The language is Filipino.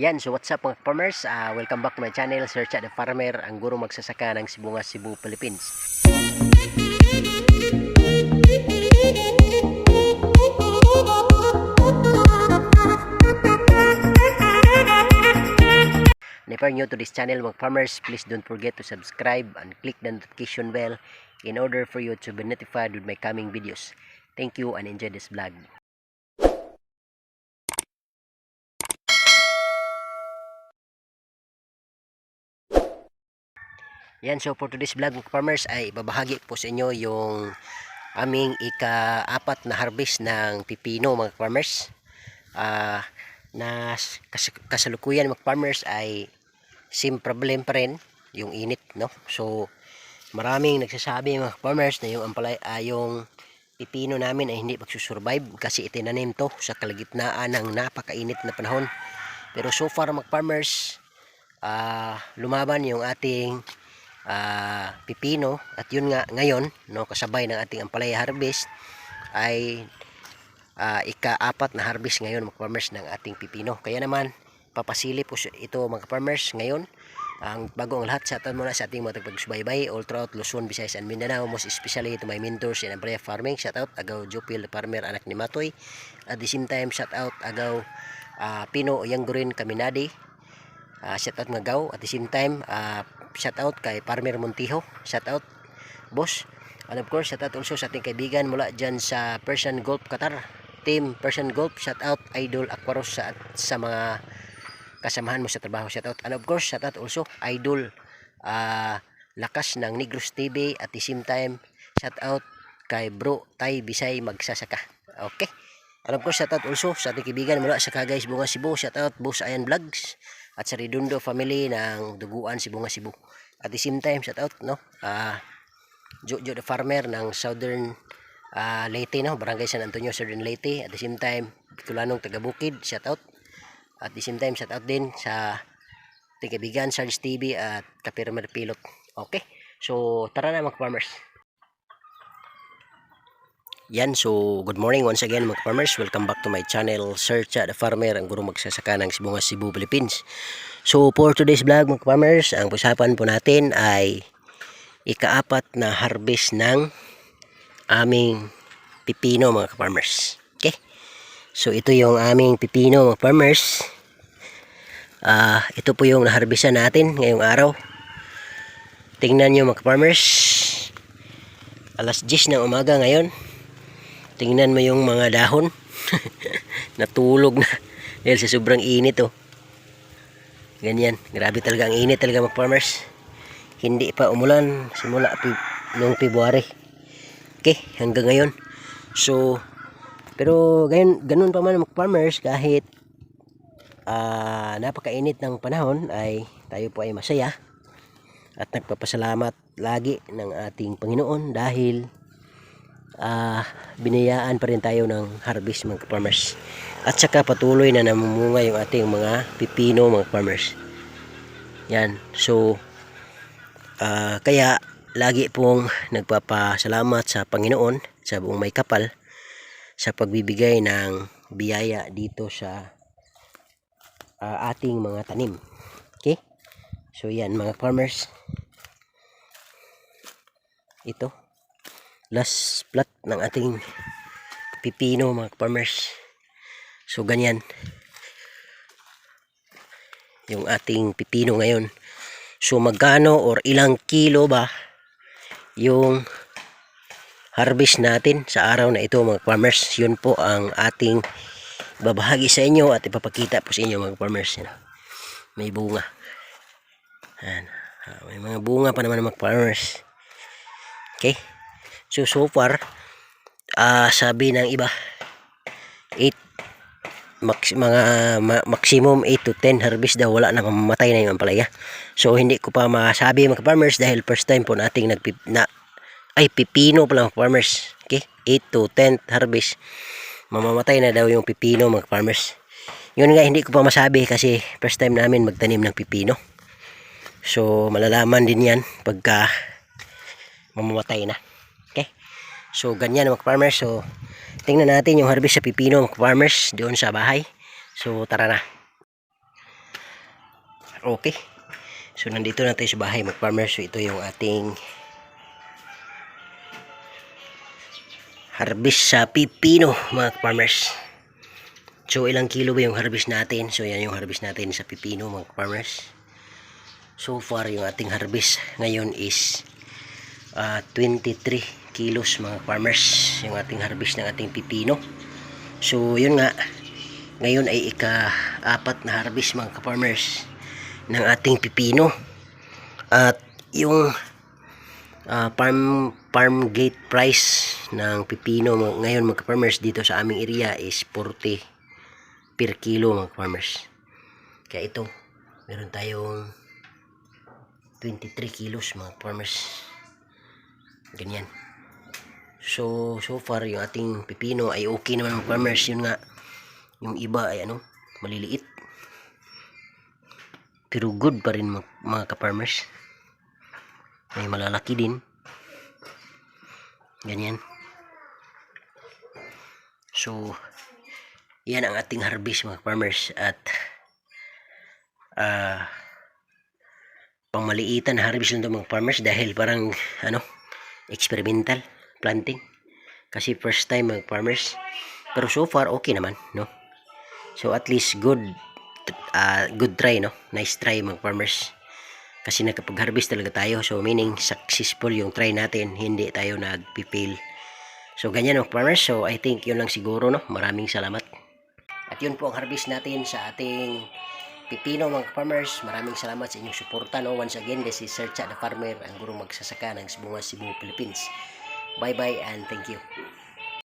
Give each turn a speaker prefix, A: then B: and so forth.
A: Yan, so what's up mga farmers? Welcome back to my channel, Search at the Farmer, ang guro magsasaka ng Sibungas, Cebu, Philippines. And if you're new to this channel mga farmers, please don't forget to subscribe and click the notification bell in order for you to be notified with my coming videos. Thank you and enjoy this vlog. Yan, so for today's vlog mga farmers ay babahagi po sa inyo yung aming ika-apat na harvest ng pipino mga farmers. Na kasalukuyan mga farmers ay same problem pa rin yung init, no? So maraming nagsasabi mga farmers na yung yung pipino namin ay hindi magsusurvive kasi itinanim to sa kalagitnaan ng napakainit na panahon. Pero so far mga farmers, lumaban yung ating pipino, at yun nga ngayon, no, kasabay ng ating ampalaya harvest ay ika-apat na harvest ngayon mga farmers ng ating pipino. Kaya naman papasili po ito mga farmers ngayon. Ang bago ang lahat, shoutout muna sa ating mga pagsubaybay all throughout Luzon, Visayas and Mindanao, most especially to my mentors in ampalaya farming. Shoutout agaw Jopil Farmer, anak ni Matoy. At the same time shoutout agaw Pino Yanggurin Kaminadi, shoutout nga gaw. At the same time shoutout kay Farmer Montijo, shoutout boss. And of course shoutout also sa ating kaibigan mula dyan sa Persian Gulf Qatar, team Persian Gulf. Shoutout Idol Aquaros sa mga kasamahan mo sa trabaho, shoutout. And of course shoutout also Idol Lakas ng Negros TV. At the same time shoutout kay Bro Tay Bisay Magsasaka. Okay, and of course shoutout also sa ating kaibigan mula sa Cagays, Bunga, Cebu. Shoutout Boss Ayan Vlogs at sa Redondo family ng Duguan, Bunga, Cebu. At the same time shoutout, no, Jojo the Farmer ng Southern Leyte, no, Barangay San Antonio, Southern Leyte. At the same time Tulanong Tagabukid, shoutout. At the same time shoutout din sa ating kaibigan Sarge TV at Kapirmer Pilot. Okay, so tara na mga farmers. Yan, so good morning once again mga farmers. Welcome back to my channel, Search at the Farmer, ang guro magsasaka ng Sibungas, Cebu, Philippines. So for today's vlog mga farmers, ang usapan po natin ay ika-apat na harvest ng aming pipino mga farmers. Okay, so ito yung aming pipino mga farmers. Ito po yung naharvestan natin ngayong araw. Tingnan nyo mga farmers, alas 10 ng umaga ngayon. Tingnan mo yung mga dahon natulog na dahil sa sobrang init, oh. Ganyan, grabe talaga ang init talaga mga farmers. Hindi pa umulan simula noong February, okay, hanggang ngayon. So pero ganun pa man mga farmers, kahit napakainit ng panahon ay tayo po ay masaya at nagpapasalamat lagi ng ating Panginoon dahil binayaan pa rin tayo ng harvest mga farmers, at saka patuloy na namumunga yung ating mga pipino mga farmers. Yan, so kaya lagi pong nagpapasalamat sa Panginoon sa buong may kapal sa pagbibigay ng biyaya dito sa ating mga tanim. Okay, so yan mga farmers, ito last plot ng ating pipino mga farmers. So ganyan yung ating pipino ngayon. So magkano or ilang kilo ba yung harvest natin sa araw na ito mga farmers, yun po ang ating babahagi sa inyo at ipapakita po sa inyo mga farmers. Yan, may bunga. Yan, may mga bunga pa naman mga farmers. Okay, so far sabi ng iba maximum 8 to 10 harvest daw, wala na mamamatay na yung ampalaya. So hindi ko pa masabi mga farmers dahil first time po nating pipino pa lang farmers. Okay, 8 to 10 harvest, mamamatay na daw yung pipino mga farmers. Yun nga, hindi ko pa masabi kasi first time namin magtanim ng pipino. So malalaman din yan pagka mamamatay na. Okay, so ganyan mga farmers. So tingnan natin yung harvest sa pipino mga farmers doon sa bahay. So tara na. okay. So nandito na tayo sa bahay mga farmers. So ito yung ating harvest sa pipino mga farmers. So ilang kilo ba yung harvest natin? So yan yung harvest natin sa pipino mga farmers. So far yung ating harvest ngayon is 23 kilos mga farmers, yung ating harvest ng ating pipino. So yun nga, ngayon ay ika-4 na harvest mga farmers ng ating pipino. At yung farm gate price ng pipino ngayon mga farmers dito sa aming area is 40 per kilo mga farmers. Kaya ito, meron tayong 23 kilos mga farmers. Ganyan. So far yung ating pipino ay okay naman mga farmers. Yun nga, yung iba ay maliliit. Pero good pa rin mga ka-farmers. May malalaki din. Ganyan. So yan ang ating harvest mga farmers. At pangmaliitan na harvest nito mga farmers dahil parang experimental planting kasi first time mga farmers, pero so far okay naman, no? So at least good try, no? Nice try mga farmers kasi nakapag-harvest talaga tayo. So meaning successful yung try natin, hindi tayo nagpipil. So ganyan mga farmers. So I think yun lang siguro, no? Maraming salamat. At yun po ang harvest natin sa ating pipino mga farmers. Maraming salamat sa inyong suporta, no? Once again, this is Sir Cha the Farmer, ang gurong magsasaka ng Sibunga, Cebu, Philippines. Bye bye and thank you.